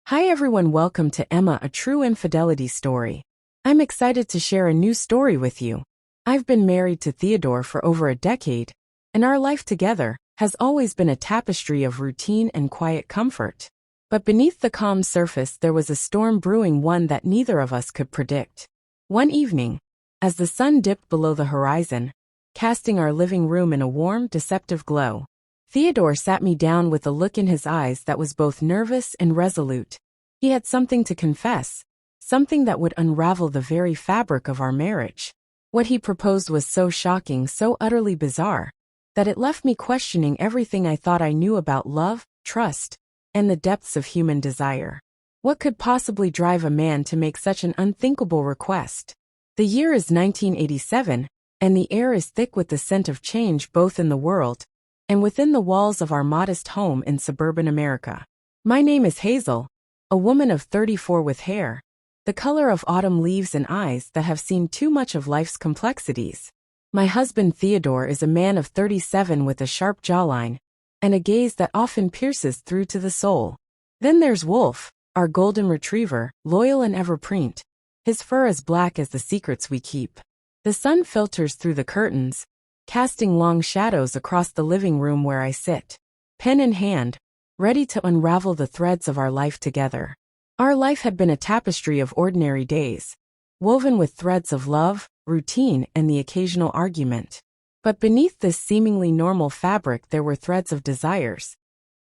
Hi everyone, welcome to Emma, a true infidelity story. I'm excited to share a new story with you. I've been married to Theodore for over a decade, and our life together has always been a tapestry of routine and quiet comfort. But beneath the calm surface there was a storm brewing, one that neither of us could predict. One evening, as the sun dipped below the horizon, casting our living room in a warm, deceptive glow, Theodore sat me down with a look in his eyes that was both nervous and resolute. He had something to confess, something that would unravel the very fabric of our marriage. What he proposed was so shocking, so utterly bizarre, that it left me questioning everything I thought I knew about love, trust, and the depths of human desire. What could possibly drive a man to make such an unthinkable request? The year is 1987, and the air is thick with the scent of change both in the world and within the walls of our modest home in suburban America. My name is Hazel, a woman of 34 with hair, the color of autumn leaves, and eyes that have seen too much of life's complexities. My husband Theodore is a man of 37 with a sharp jawline and a gaze that often pierces through to the soul. Then there's Wolf, our golden retriever, loyal and ever-present. His fur as black as the secrets we keep. The sun filters through the curtains, casting long shadows across the living room where I sit, pen in hand, ready to unravel the threads of our life together. Our life had been a tapestry of ordinary days, woven with threads of love, routine, and the occasional argument. But beneath this seemingly normal fabric there were threads of desires,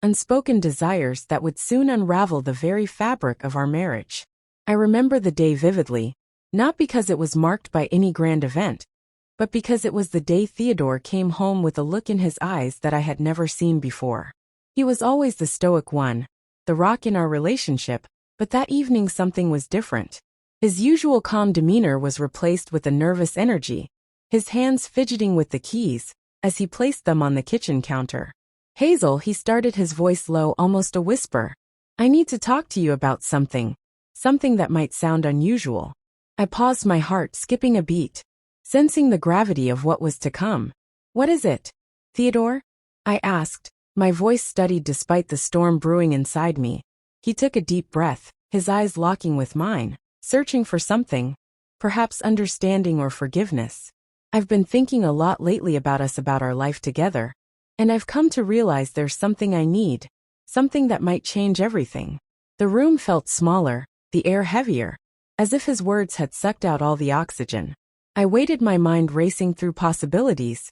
unspoken desires that would soon unravel the very fabric of our marriage. I remember the day vividly, not because it was marked by any grand event, but because it was the day Theodore came home with a look in his eyes that I had never seen before. He was always the stoic one, the rock in our relationship, but that evening something was different. His usual calm demeanor was replaced with a nervous energy, his hands fidgeting with the keys as he placed them on the kitchen counter. "Hazel," he started, his voice low, almost a whisper. "I need to talk to you about something that might sound unusual." I paused, my heart skipping a beat, sensing the gravity of what was to come. "What is it, Theodore?" I asked, my voice steadied despite the storm brewing inside me. He took a deep breath, his eyes locking with mine, searching for something, perhaps understanding or forgiveness. "I've been thinking a lot lately about us, about our life together, and I've come to realize there's something I need, something that might change everything." The room felt smaller, the air heavier, as if his words had sucked out all the oxygen. I waited, my mind racing through possibilities,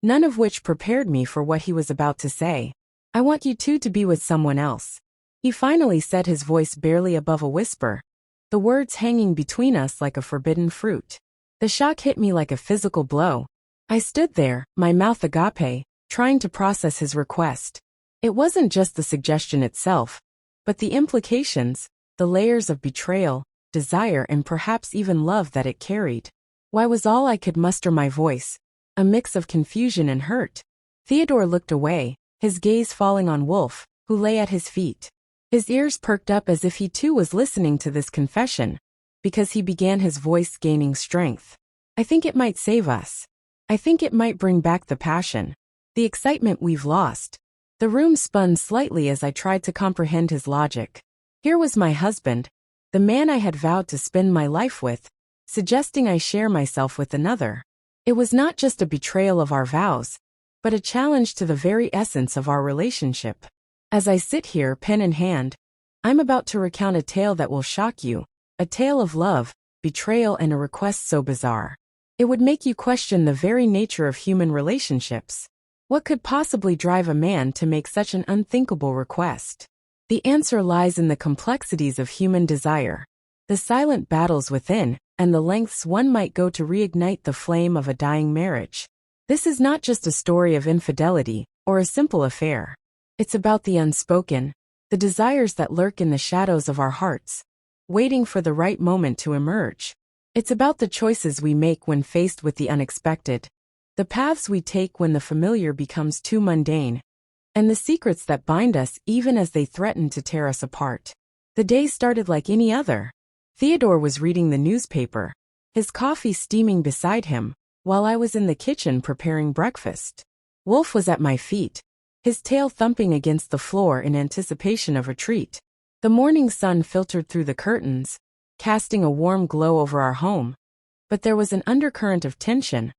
none of which prepared me for what he was about to say. "I want you two to be with someone else," he finally said, his voice barely above a whisper, the words hanging between us like a forbidden fruit. The shock hit me like a physical blow. I stood there, my mouth agape, trying to process his request. It wasn't just the suggestion itself, but the implications, the layers of betrayal, desire, and perhaps even love that it carried. Why was all I could muster, my voice, a mix of confusion and hurt. Theodore looked away, his gaze falling on Wolf, who lay at his feet. His ears perked up as if he too was listening to this confession, because he began, his voice gaining strength. "I think it might save us. I think it might bring back the passion, the excitement we've lost." The room spun slightly as I tried to comprehend his logic. Here was my husband, the man I had vowed to spend my life with, suggesting I share myself with another. It was not just a betrayal of our vows, but a challenge to the very essence of our relationship. As I sit here, pen in hand, I'm about to recount a tale that will shock you, a tale of love, betrayal, and a request so bizarre it would make you question the very nature of human relationships. What could possibly drive a man to make such an unthinkable request? The answer lies in the complexities of human desire, the silent battles within, and the lengths one might go to reignite the flame of a dying marriage. This is not just a story of infidelity or a simple affair. It's about the unspoken, the desires that lurk in the shadows of our hearts, waiting for the right moment to emerge. It's about the choices we make when faced with the unexpected, the paths we take when the familiar becomes too mundane, and the secrets that bind us even as they threaten to tear us apart. The day started like any other. Theodore was reading the newspaper, his coffee steaming beside him, while I was in the kitchen preparing breakfast. Wolf was at my feet, his tail thumping against the floor in anticipation of a treat. The morning sun filtered through the curtains, casting a warm glow over our home. But there was an undercurrent of tension,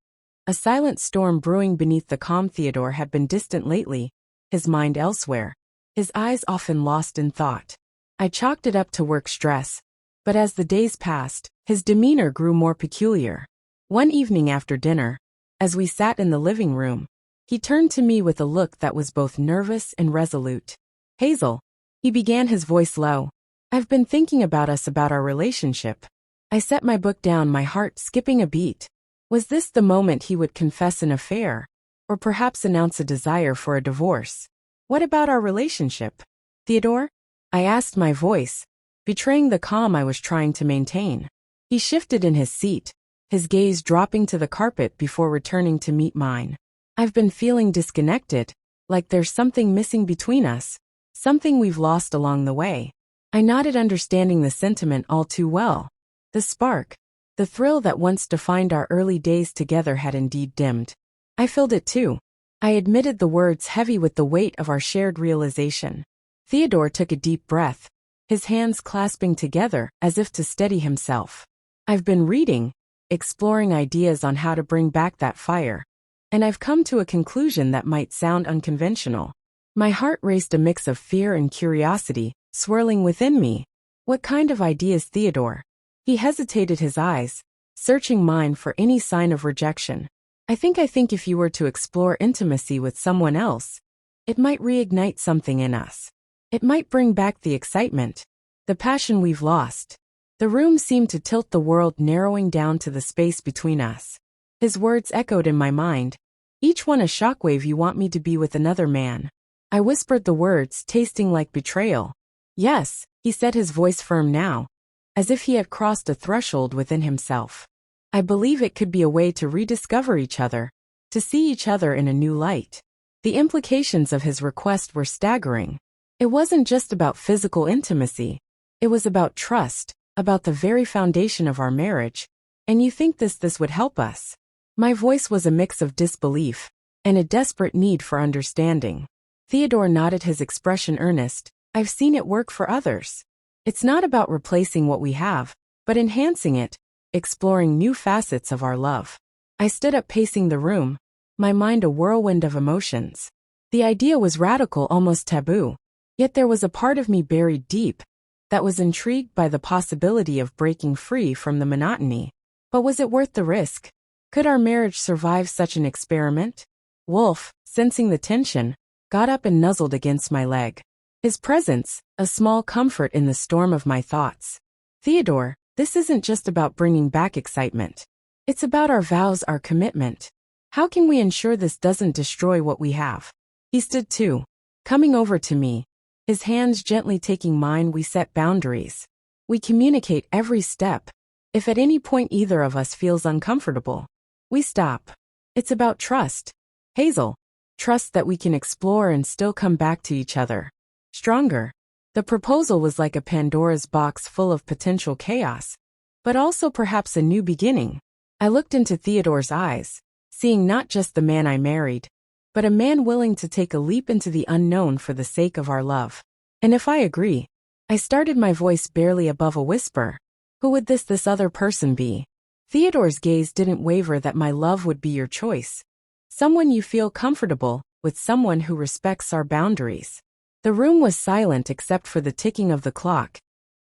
a silent storm brewing beneath the calm. Theodore had been distant lately, his mind elsewhere, his eyes often lost in thought. I chalked it up to work stress, but as the days passed, his demeanor grew more peculiar. One evening after dinner, as we sat in the living room, he turned to me with a look that was both nervous and resolute. "Hazel," he began, his voice low, "I've been thinking about our relationship." I set my book down, my heart skipping a beat. Was this the moment he would confess an affair, or perhaps announce a desire for a divorce? "What about our relationship, Theodore?" I asked, my voice betraying the calm I was trying to maintain. He shifted in his seat, his gaze dropping to the carpet before returning to meet mine. "I've been feeling disconnected, like there's something missing between us, something we've lost along the way." I nodded, understanding the sentiment all too well. The spark, the thrill that once defined our early days together had indeed dimmed. I felt it too. I admitted, the words heavy with the weight of our shared realization. Theodore took a deep breath, his hands clasping together as if to steady himself. "I've been reading, exploring ideas on how to bring back that fire, and I've come to a conclusion that might sound unconventional." My heart raced, a mix of fear and curiosity swirling within me. "What kind of ideas, Theodore?" He hesitated, his eyes searching mine for any sign of rejection. I think if you were to explore intimacy with someone else, it might reignite something in us. It might bring back the excitement, the passion we've lost." The room seemed to tilt, the world narrowing down to the space between us. His words echoed in my mind, each one a shockwave. "You want me to be with another man?" I whispered the words, tasting like betrayal. "Yes," he said, his voice firm now, as if he had crossed a threshold within himself. "I believe it could be a way to rediscover each other, to see each other in a new light." The implications of his request were staggering. It wasn't just about physical intimacy. It was about trust, about the very foundation of our marriage. "And you think this would help us?" My voice was a mix of disbelief and a desperate need for understanding. Theodore nodded, his expression earnest. "I've seen it work for others. It's not about replacing what we have, but enhancing it, exploring new facets of our love." I stood up, pacing the room, my mind a whirlwind of emotions. The idea was radical, almost taboo. Yet there was a part of me buried deep that was intrigued by the possibility of breaking free from the monotony. But was it worth the risk? Could our marriage survive such an experiment? Wolf, sensing the tension, got up and nuzzled against my leg. His presence, a small comfort in the storm of my thoughts. "Theodore, this isn't just about bringing back excitement. It's about our vows, our commitment. How can we ensure this doesn't destroy what we have?" He stood too, coming over to me, his hands gently taking mine. "We set boundaries. We communicate every step. If at any point either of us feels uncomfortable, we stop. It's about trust, Hazel. Trust that we can explore and still come back to each other stronger." The proposal was like a Pandora's box full of potential chaos, but also perhaps a new beginning. I looked into Theodore's eyes, seeing not just the man I married, but a man willing to take a leap into the unknown for the sake of our love. "And if I agree," I started, my voice barely above a whisper, "who would this other person be?" Theodore's gaze didn't waver. "That my love would be your choice. Someone you feel comfortable with, someone who respects our boundaries." The room was silent except for the ticking of the clock,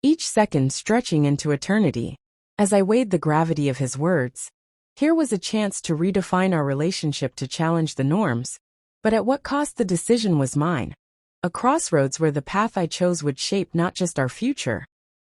each second stretching into eternity. As I weighed the gravity of his words, here was a chance to redefine our relationship, to challenge the norms. But at what cost? The decision was mine. A crossroads where the path I chose would shape not just our future,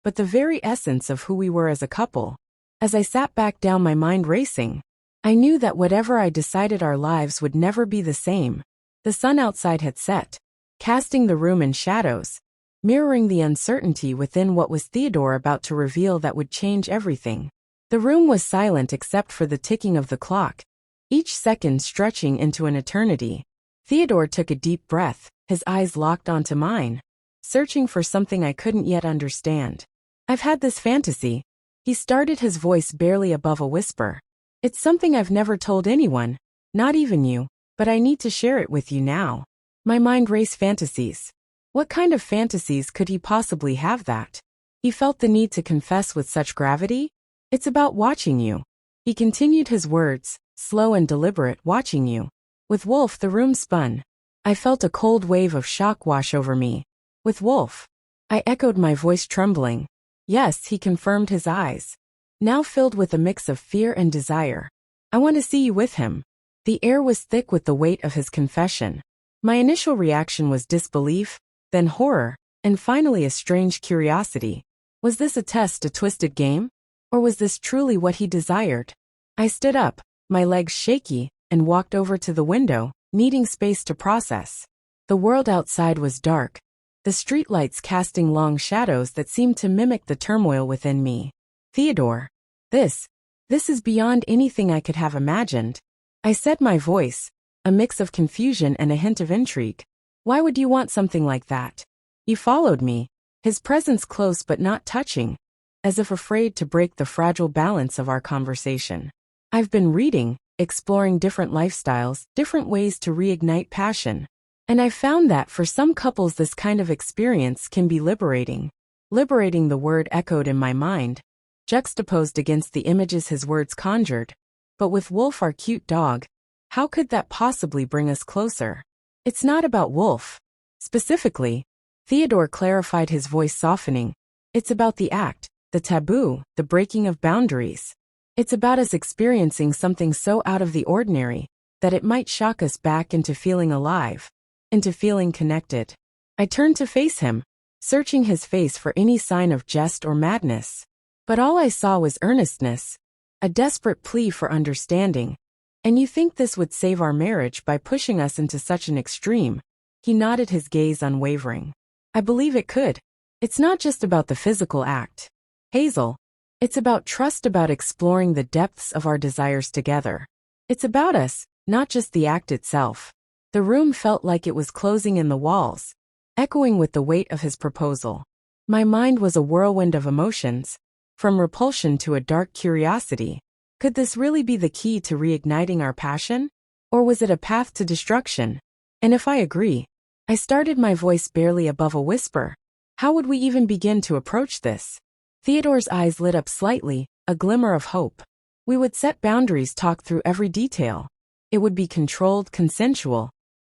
but the very essence of who we were as a couple. As I sat back down, my mind racing, I knew that whatever I decided, our lives would never be the same. The sun outside had set, casting the room in shadows, mirroring the uncertainty within. What was Theodore about to reveal that would change everything? The room was silent except for the ticking of the clock, each second stretching into an eternity. Theodore took a deep breath, his eyes locked onto mine, searching for something I couldn't yet understand. "I've had this fantasy," he started, his voice barely above a whisper. "It's something I've never told anyone, not even you, but I need to share it with you now." My mind raced. Fantasies. What kind of fantasies could he possibly have that he felt the need to confess with such gravity? It's about watching you. He continued his words, slow and deliberate, watching you. With Wolf, the room spun. I felt a cold wave of shock wash over me. With Wolf? I echoed, my voice trembling. Yes, he confirmed, his eyes now filled with a mix of fear and desire. I want to see you with him. The air was thick with the weight of his confession. My initial reaction was disbelief, then horror, and finally a strange curiosity. Was this a test, a twisted game? Or was this truly what he desired? I stood up, my legs shaky, and walked over to the window, needing space to process. The world outside was dark, the streetlights casting long shadows that seemed to mimic the turmoil within me. Theodore, this is beyond anything I could have imagined. I said, my voice a mix of confusion and a hint of intrigue. Why would you want something like that? He followed me, his presence close but not touching, as if afraid to break the fragile balance of our conversation. I've been reading, exploring different lifestyles, different ways to reignite passion. And I've found that for some couples this kind of experience can be liberating. Liberating, the word echoed in my mind, juxtaposed against the images his words conjured. But with Wolf, our cute dog, how could that possibly bring us closer? It's not about Wolf. Specifically, Theodore clarified, his voice softening. It's about the act, the taboo, the breaking of boundaries. It's about us experiencing something so out of the ordinary that it might shock us back into feeling alive, into feeling connected. I turned to face him, searching his face for any sign of jest or madness. But all I saw was earnestness, a desperate plea for understanding. And you think this would save our marriage by pushing us into such an extreme? He nodded, his gaze unwavering. I believe it could. It's not just about the physical act, Hazel. It's about trust, about exploring the depths of our desires together. It's about us, not just the act itself. The room felt like it was closing in, the walls echoing with the weight of his proposal. My mind was a whirlwind of emotions, from repulsion to a dark curiosity. Could this really be the key to reigniting our passion? Or was it a path to destruction? And if I agree, I started, my voice barely above a whisper. How would we even begin to approach this? Theodore's eyes lit up slightly, a glimmer of hope. We would set boundaries, talk through every detail. It would be controlled, consensual.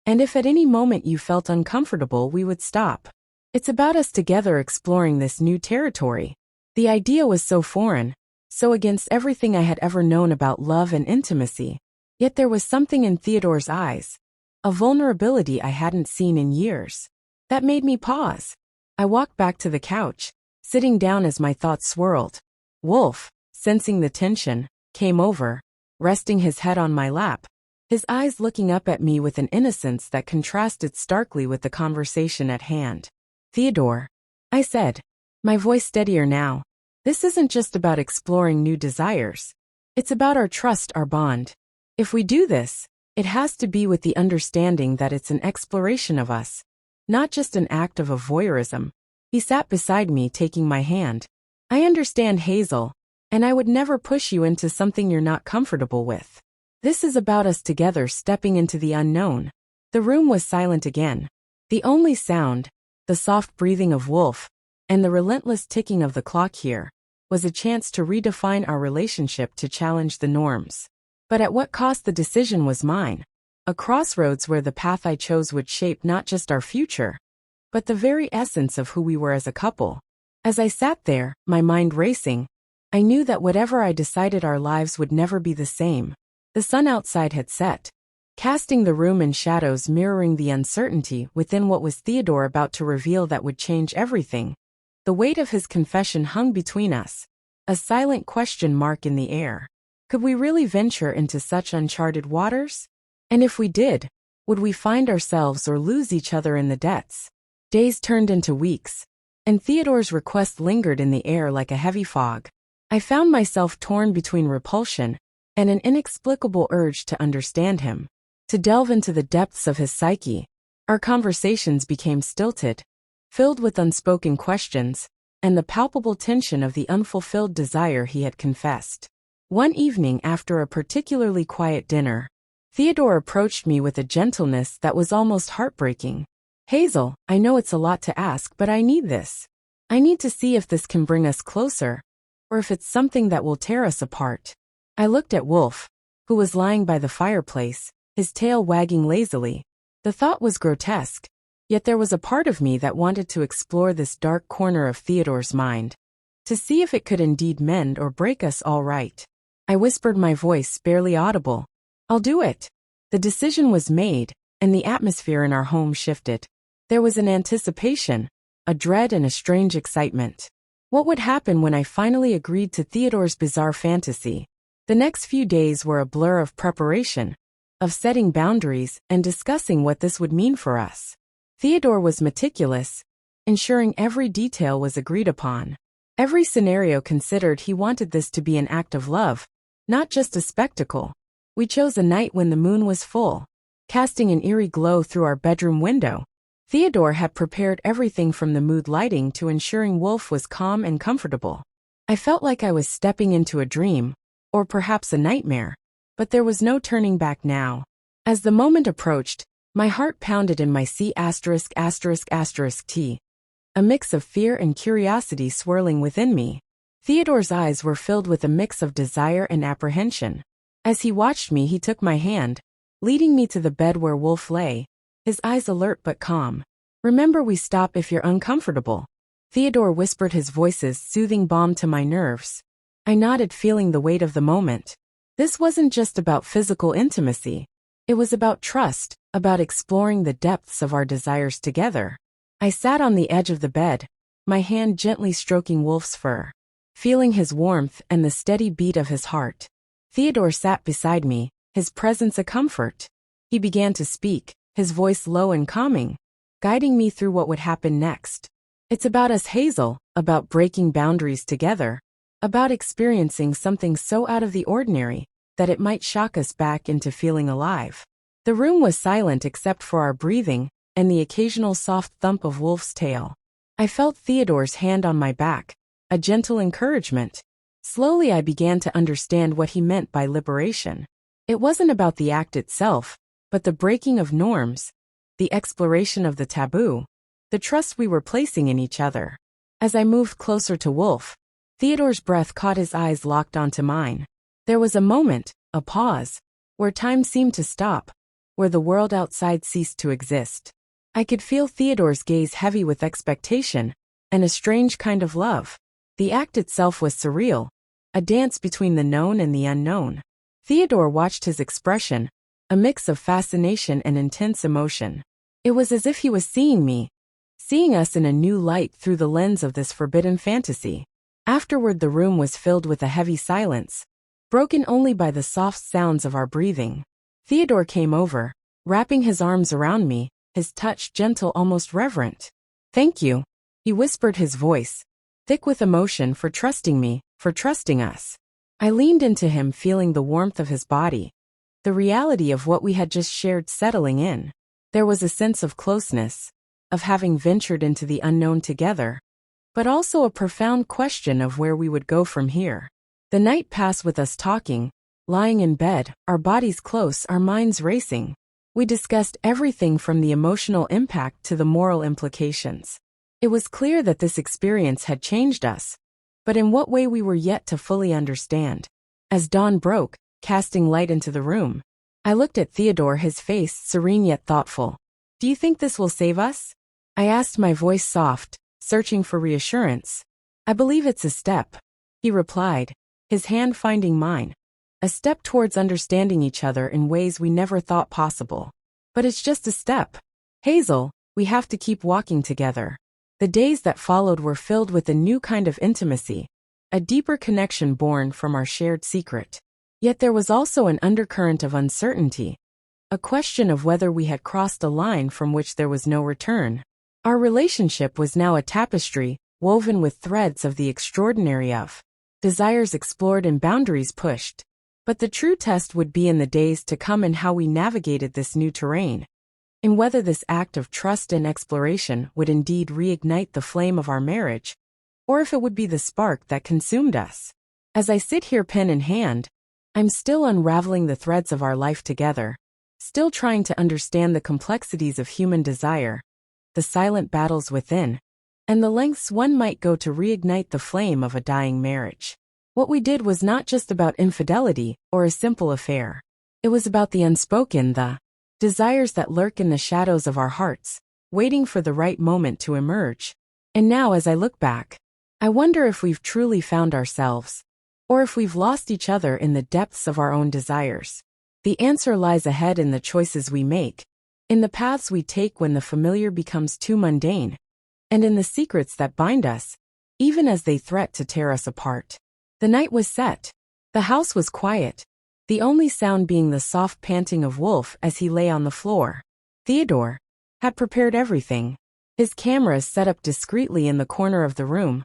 And if at any moment you felt uncomfortable, we would stop. It's about us together exploring this new territory. The idea was so foreign, so against everything I had ever known about love and intimacy. Yet there was something in Theodore's eyes, a vulnerability I hadn't seen in years, that made me pause. I walked back to the couch, sitting down as my thoughts swirled. Wolf, sensing the tension, came over, resting his head on my lap, his eyes looking up at me with an innocence that contrasted starkly with the conversation at hand. Theodore, I said, my voice steadier now, this isn't just about exploring new desires. It's about our trust, our bond. If we do this, it has to be with the understanding that it's an exploration of us, not just an act of voyeurism. He sat beside me, taking my hand. I understand, Hazel, and I would never push you into something you're not comfortable with. This is about us together stepping into the unknown. The room was silent again. The only sound, the soft breathing of Wolf, and the relentless ticking of the clock here, was a chance to redefine our relationship, to challenge the norms. But at what cost? The decision was mine. A crossroads where the path I chose would shape not just our future, but the very essence of who we were as a couple. As I sat there, my mind racing, I knew that whatever I decided, our lives would never be the same. The sun outside had set, casting the room in shadows, mirroring the uncertainty within what was Theodore about to reveal that would change everything. The weight of his confession hung between us, a silent question mark in the air. Could we really venture into such uncharted waters? And if we did, would we find ourselves or lose each other in the depths? Days turned into weeks, and Theodore's request lingered in the air like a heavy fog. I found myself torn between repulsion and an inexplicable urge to understand him, to delve into the depths of his psyche. Our conversations became stilted, filled with unspoken questions, and the palpable tension of the unfulfilled desire he had confessed. One evening, after a particularly quiet dinner, Theodore approached me with a gentleness that was almost heartbreaking. Hazel, I know it's a lot to ask, but I need this. I need to see if this can bring us closer, or if it's something that will tear us apart. I looked at Wolf, who was lying by the fireplace, his tail wagging lazily. The thought was grotesque, yet there was a part of me that wanted to explore this dark corner of Theodore's mind, to see if it could indeed mend or break us all right. I whispered, my voice barely audible. I'll do it. The decision was made, and the atmosphere in our home shifted. There was an anticipation, a dread, and a strange excitement. What would happen when I finally agreed to Theodore's bizarre fantasy? The next few days were a blur of preparation, of setting boundaries and discussing what this would mean for us. Theodore was meticulous, ensuring every detail was agreed upon. Every scenario considered. He wanted this to be an act of love, not just a spectacle. We chose a night when the moon was full, casting an eerie glow through our bedroom window. Theodore had prepared everything from the mood lighting to ensuring Wolf was calm and comfortable. I felt like I was stepping into a dream, or perhaps a nightmare, but there was no turning back now. As the moment approached, my heart pounded in my C*******T, a mix of fear and curiosity swirling within me. Theodore's eyes were filled with a mix of desire and apprehension. As he watched me, he took my hand, leading me to the bed where Wolf lay, his eyes alert but calm. Remember, we stop if you're uncomfortable. Theodore whispered, his voice's soothing balm to my nerves. I nodded, feeling the weight of the moment. This wasn't just about physical intimacy. It was about trust, about exploring the depths of our desires together. I sat on the edge of the bed, my hand gently stroking Wolf's fur, feeling his warmth and the steady beat of his heart. Theodore sat beside me, his presence a comfort. He began to speak, his voice low and calming, guiding me through what would happen next. It's about us, Hazel, about breaking boundaries together, about experiencing something so out of the ordinary that it might shock us back into feeling alive. The room was silent except for our breathing and the occasional soft thump of Wolf's tail. I felt Theodore's hand on my back, a gentle encouragement. Slowly I began to understand what he meant by liberation. It wasn't about the act itself, but the breaking of norms, the exploration of the taboo, the trust we were placing in each other. As I moved closer to Wolf, Theodore's breath caught his eyes locked onto mine. There was a moment, a pause, where time seemed to stop, where the world outside ceased to exist. I could feel Theodore's gaze heavy with expectation, and a strange kind of love. The act itself was surreal, a dance between the known and the unknown. Theodore watched, his expression, a mix of fascination and intense emotion. It was as if he was seeing me, seeing us in a new light through the lens of this forbidden fantasy. Afterward, the room was filled with a heavy silence, broken only by the soft sounds of our breathing. Theodore came over, wrapping his arms around me, his touch gentle, almost reverent. Thank you, he whispered, his voice thick with emotion, for trusting me, for trusting us. I leaned into him, feeling the warmth of his body, the reality of what we had just shared settling in. There was a sense of closeness, of having ventured into the unknown together, but also a profound question of where we would go from here. The night passed with us talking, lying in bed, our bodies close, our minds racing. We discussed everything from the emotional impact to the moral implications. It was clear that this experience had changed us, but in what way we were yet to fully understand. As dawn broke, casting light into the room, I looked at Theodore, his face serene yet thoughtful. Do you think this will save us? I asked, my voice soft, searching for reassurance. I believe it's a step, he replied, his hand finding mine. A step towards understanding each other in ways we never thought possible. But it's just a step. Hazel, we have to keep walking together. The days that followed were filled with a new kind of intimacy, a deeper connection born from our shared secret. Yet there was also an undercurrent of uncertainty, a question of whether we had crossed a line from which there was no return. Our relationship was now a tapestry, woven with threads of the extraordinary, of desires explored and boundaries pushed. But the true test would be in the days to come in how we navigated this new terrain, in whether this act of trust and exploration would indeed reignite the flame of our marriage, or if it would be the spark that consumed us. As I sit here pen in hand, I'm still unraveling the threads of our life together, still trying to understand the complexities of human desire, the silent battles within, and the lengths one might go to reignite the flame of a dying marriage. What we did was not just about infidelity or a simple affair. It was about the unspoken, the desires that lurk in the shadows of our hearts, waiting for the right moment to emerge. And now, as I look back, I wonder if we've truly found ourselves, or if we've lost each other in the depths of our own desires. The answer lies ahead in the choices we make, in the paths we take when the familiar becomes too mundane, and in the secrets that bind us, even as they threat to tear us apart. The night was set. The house was quiet, the only sound being the soft panting of Wolf as he lay on the floor. Theodore had prepared everything, his cameras set up discreetly in the corner of the room,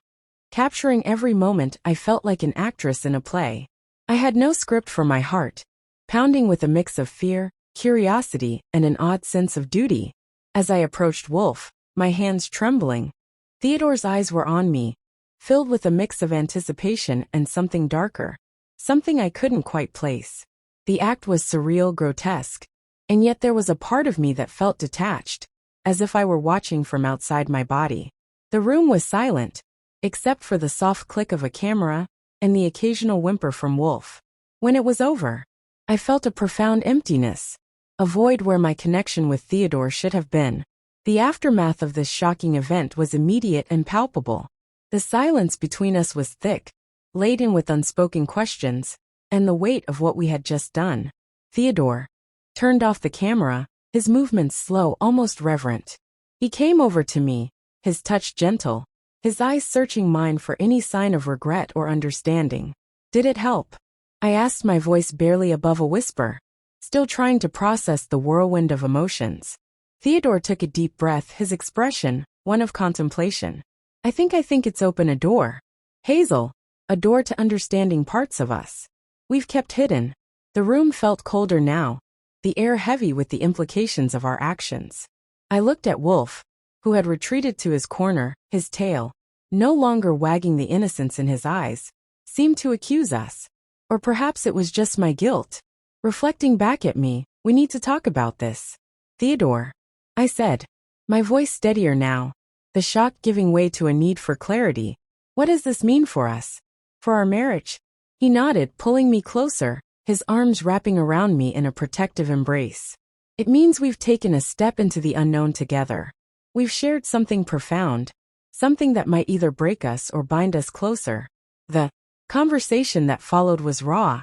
capturing every moment. I felt like an actress in a play. I had no script for my heart, pounding with a mix of fear, curiosity, and an odd sense of duty. As I approached Wolf, my hands trembling, Theodore's eyes were on me, filled with a mix of anticipation and something darker, something I couldn't quite place. The act was surreal, grotesque, and yet there was a part of me that felt detached, as if I were watching from outside my body. The room was silent, except for the soft click of a camera and the occasional whimper from Wolf. When it was over, I felt a profound emptiness, a void where my connection with Theodore should have been. The aftermath of this shocking event was immediate and palpable. The silence between us was thick, laden with unspoken questions, and the weight of what we had just done. Theodore turned off the camera, his movements slow, almost reverent. He came over to me, his touch gentle, his eyes searching mine for any sign of regret or understanding. Did it help? I asked, my voice barely above a whisper, still trying to process the whirlwind of emotions. Theodore took a deep breath, his expression one of contemplation. I think it's opened a door. Hazel, a door to understanding parts of us we've kept hidden. The room felt colder now, the air heavy with the implications of our actions. I looked at Wolf, who had retreated to his corner, his tail, no longer wagging. The innocence in his eyes seemed to accuse us. Or perhaps it was just my guilt, reflecting back at me. We need to talk about this, Theodore, I said, my voice steadier now, the shock giving way to a need for clarity. What does this mean for us? For our marriage? He nodded, pulling me closer, his arms wrapping around me in a protective embrace. It means we've taken a step into the unknown together. We've shared something profound, something that might either break us or bind us closer. The conversation that followed was raw,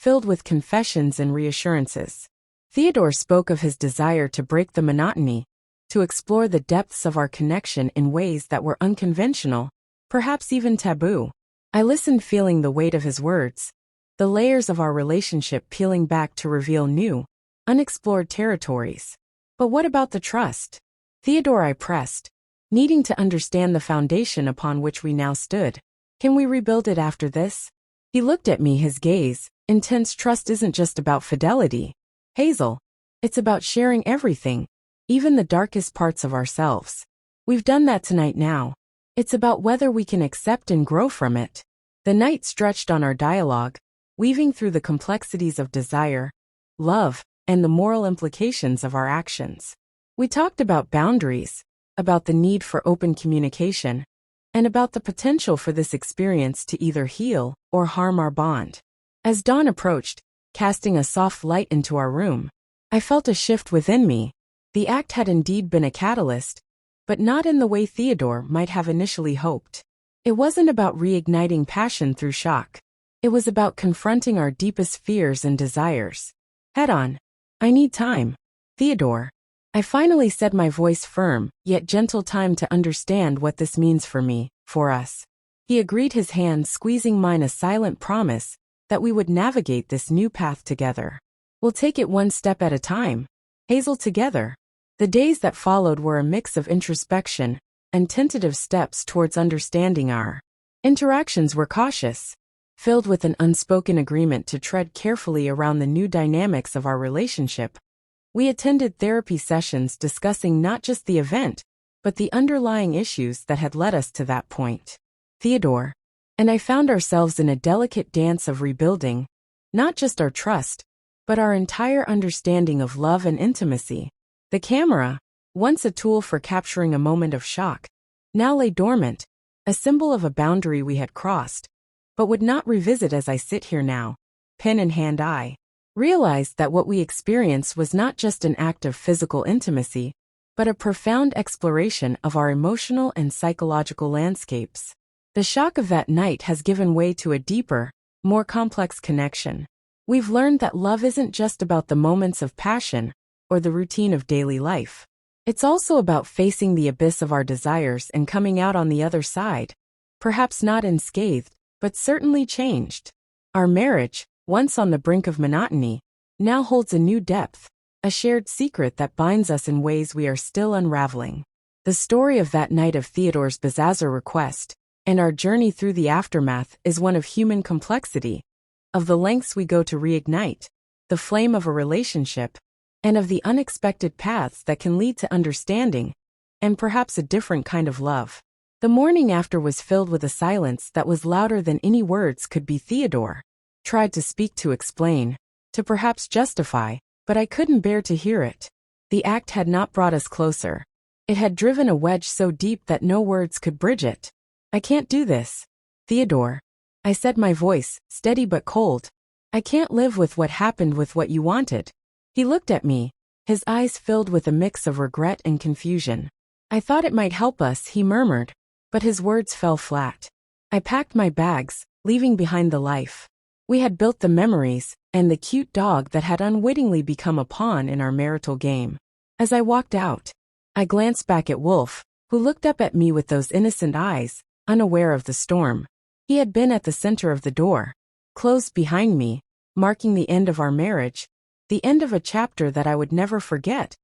filled with confessions and reassurances. Theodore spoke of his desire to break the monotony, to explore the depths of our connection in ways that were unconventional, perhaps even taboo. I listened, feeling the weight of his words, the layers of our relationship peeling back to reveal new, unexplored territories. But what about the trust, Theodore? I pressed, needing to understand the foundation upon which we now stood. Can we rebuild it after this? He looked at me, his gaze intense. Trust isn't just about fidelity, Hazel. It's about sharing everything, even the darkest parts of ourselves. We've done that tonight now. It's about whether we can accept and grow from it. The night stretched on our dialogue, weaving through the complexities of desire, love, and the moral implications of our actions. We talked about boundaries, about the need for open communication, and about the potential for this experience to either heal or harm our bond. As dawn approached, casting a soft light into our room, I felt a shift within me. The act had indeed been a catalyst, but not in the way Theodore might have initially hoped. It wasn't about reigniting passion through shock. It was about confronting our deepest fears and desires head on. I need time, Theodore, I finally said, my voice firm, yet gentle. Time to understand what this means for me, for us. He agreed, his hand squeezing mine, a silent promise that we would navigate this new path together. We'll take it one step at a time, Hazel, together. The days that followed were a mix of introspection and tentative steps towards understanding. Our interactions were cautious, filled with an unspoken agreement to tread carefully around the new dynamics of our relationship. We attended therapy sessions discussing not just the event, but the underlying issues that had led us to that point. Theodore and I found ourselves in a delicate dance of rebuilding, not just our trust, but our entire understanding of love and intimacy. The camera, once a tool for capturing a moment of shock, now lay dormant, a symbol of a boundary we had crossed, but would not revisit. As I sit here now, pen in hand, I realized that what we experienced was not just an act of physical intimacy, but a profound exploration of our emotional and psychological landscapes. The shock of that night has given way to a deeper, more complex connection. We've learned that love isn't just about the moments of passion or the routine of daily life. It's also about facing the abyss of our desires and coming out on the other side, perhaps not unscathed, but certainly changed. Our marriage, once on the brink of monotony, now holds a new depth, a shared secret that binds us in ways we are still unraveling. The story of that night of Theodore's bizarre request, and our journey through the aftermath, is one of human complexity, of the lengths we go to reignite the flame of a relationship, and of the unexpected paths that can lead to understanding, and perhaps a different kind of love. The morning after was filled with a silence that was louder than any words could be. Theodore tried to speak, to explain, to perhaps justify, but I couldn't bear to hear it. The act had not brought us closer. It had driven a wedge so deep that no words could bridge it. I can't do this, Theodore, I said, my voice steady but cold. I can't live with what happened, with what you wanted. He looked at me, his eyes filled with a mix of regret and confusion. I thought it might help us, he murmured, but his words fell flat. I packed my bags, leaving behind the life we had built, the memories, and the cute dog that had unwittingly become a pawn in our marital game. As I walked out, I glanced back at Wolf, who looked up at me with those innocent eyes, unaware of the storm. He had been at the center of the door, closed behind me, marking the end of our marriage, the end of a chapter that I would never forget,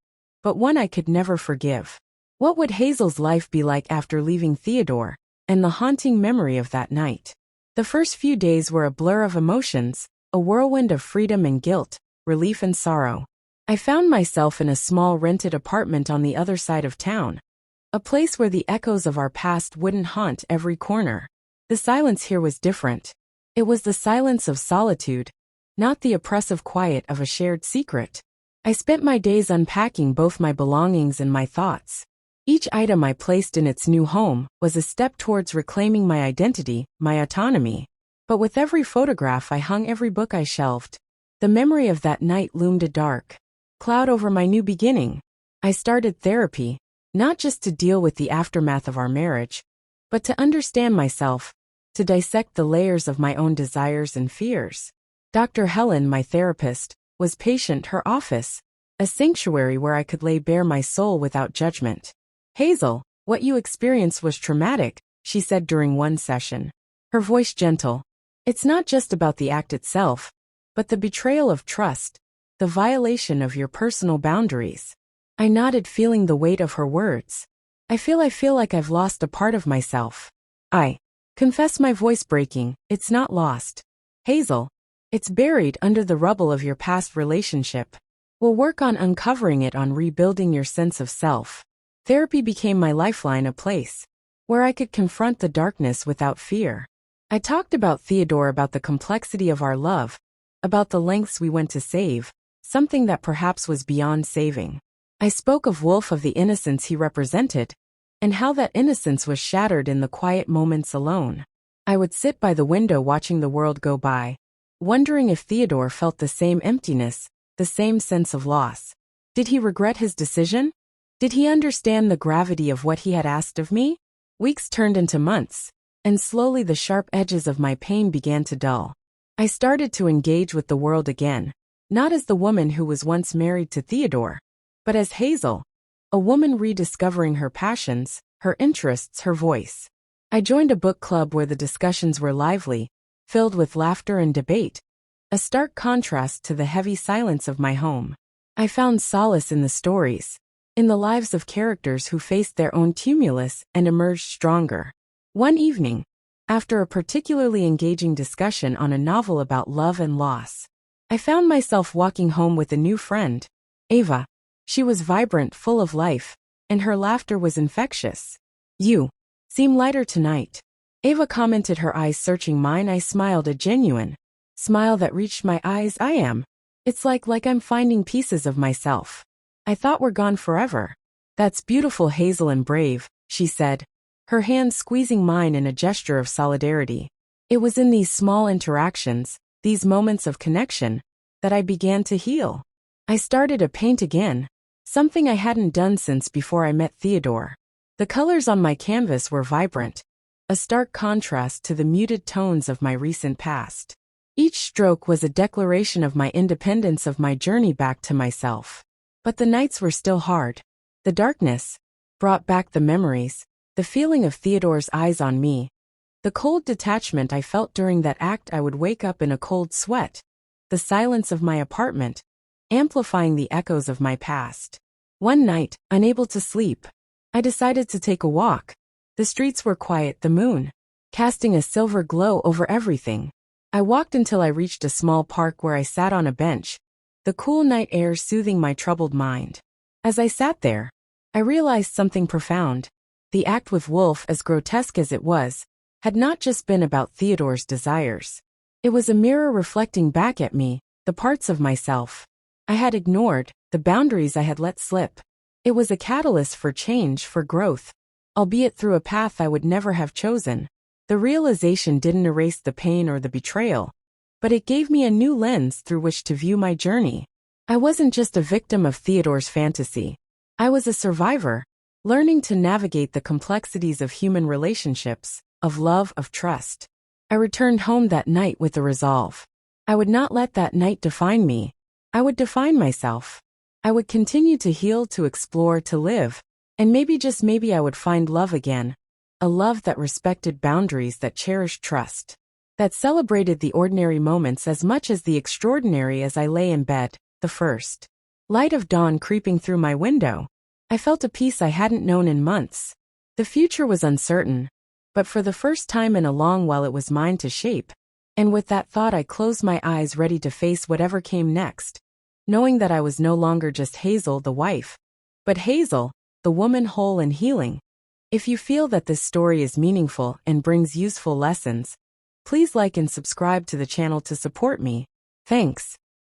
but one I could never forgive. What would Hazel's life be like after leaving Theodore, and the haunting memory of that night? The first few days were a blur of emotions, a whirlwind of freedom and guilt, relief and sorrow. I found myself in a small rented apartment on the other side of town, a place where the echoes of our past wouldn't haunt every corner. The silence here was different. It was the silence of solitude, not the oppressive quiet of a shared secret. I spent my days unpacking both my belongings and my thoughts. Each item I placed in its new home was a step towards reclaiming my identity, my autonomy. But with every photograph I hung, every book I shelved, the memory of that night loomed a dark cloud over my new beginning. I started therapy, not just to deal with the aftermath of our marriage, but to understand myself, to dissect the layers of my own desires and fears. Dr. Helen, my therapist, was patient, her office, a sanctuary where I could lay bare my soul without judgment. Hazel, what you experienced was traumatic, she said during one session, her voice gentle. It's not just about the act itself, but the betrayal of trust, the violation of your personal boundaries. I nodded, feeling the weight of her words. I feel like I've lost a part of myself. I confess, my voice breaking. It's not lost, Hazel. It's buried under the rubble of your past relationship. We'll work on uncovering it, on rebuilding your sense of self. Therapy became my lifeline, a place where I could confront the darkness without fear. I talked about Theodore, about the complexity of our love, about the lengths we went to save, something that perhaps was beyond saving. I spoke of Wolf, of the innocence he represented, and how that innocence was shattered in the quiet moments alone. I would sit by the window watching the world go by, wondering if Theodore felt the same emptiness, the same sense of loss. Did he regret his decision? Did he understand the gravity of what he had asked of me? Weeks turned into months, and slowly the sharp edges of my pain began to dull. I started to engage with the world again, not as the woman who was once married to Theodore, but as Hazel, a woman rediscovering her passions, her interests, her voice. I joined a book club where the discussions were lively, filled with laughter and debate, a stark contrast to the heavy silence of my home. I found solace in the stories, in the lives of characters who faced their own tumulus and emerged stronger. One evening, after a particularly engaging discussion on a novel about love and loss, I found myself walking home with a new friend, Ava. She was vibrant, full of life, and her laughter was infectious. You seem lighter tonight, Ava commented, her eyes searching mine. I smiled, a genuine smile that reached my eyes. It's like I'm finding pieces of myself I thought were gone forever. "That's beautiful, Hazel, and brave," she said, her hand squeezing mine in a gesture of solidarity. It was in these small interactions, these moments of connection, that I began to heal. I started to paint again, something I hadn't done since before I met Theodore. The colors on my canvas were vibrant, a stark contrast to the muted tones of my recent past. Each stroke was a declaration of my independence, of my journey back to myself. But the nights were still hard. The darkness brought back the memories, the feeling of Theodore's eyes on me, the cold detachment I felt during that act. I would wake up in a cold sweat, the silence of my apartment, amplifying the echoes of my past. One night, unable to sleep, I decided to take a walk. The streets were quiet, the moon casting a silver glow over everything. I walked until I reached a small park where I sat on a bench, the cool night air soothing my troubled mind. As I sat there, I realized something profound. The act with Wolf, as grotesque as it was, had not just been about Theodore's desires. It was a mirror reflecting back at me, the parts of myself I had ignored, the boundaries I had let slip. It was a catalyst for change, for growth, albeit through a path I would never have chosen. The realization didn't erase the pain or the betrayal, but it gave me a new lens through which to view my journey. I wasn't just a victim of Theodore's fantasy. I was a survivor, learning to navigate the complexities of human relationships, of love, of trust. I returned home that night with the resolve. I would not let that night define me. I would define myself. I would continue to heal, to explore, to live, and maybe, just maybe, I would find love again. A love that respected boundaries, that cherished trust, that celebrated the ordinary moments as much as the extraordinary. As I lay in bed, the first light of dawn creeping through my window, I felt a peace I hadn't known in months. The future was uncertain, but for the first time in a long while it was mine to shape. And with that thought I closed my eyes, ready to face whatever came next, knowing that I was no longer just Hazel, the wife, but Hazel, the woman, whole and healing. If you feel that this story is meaningful and brings useful lessons, please like and subscribe to the channel to support me. Thanks.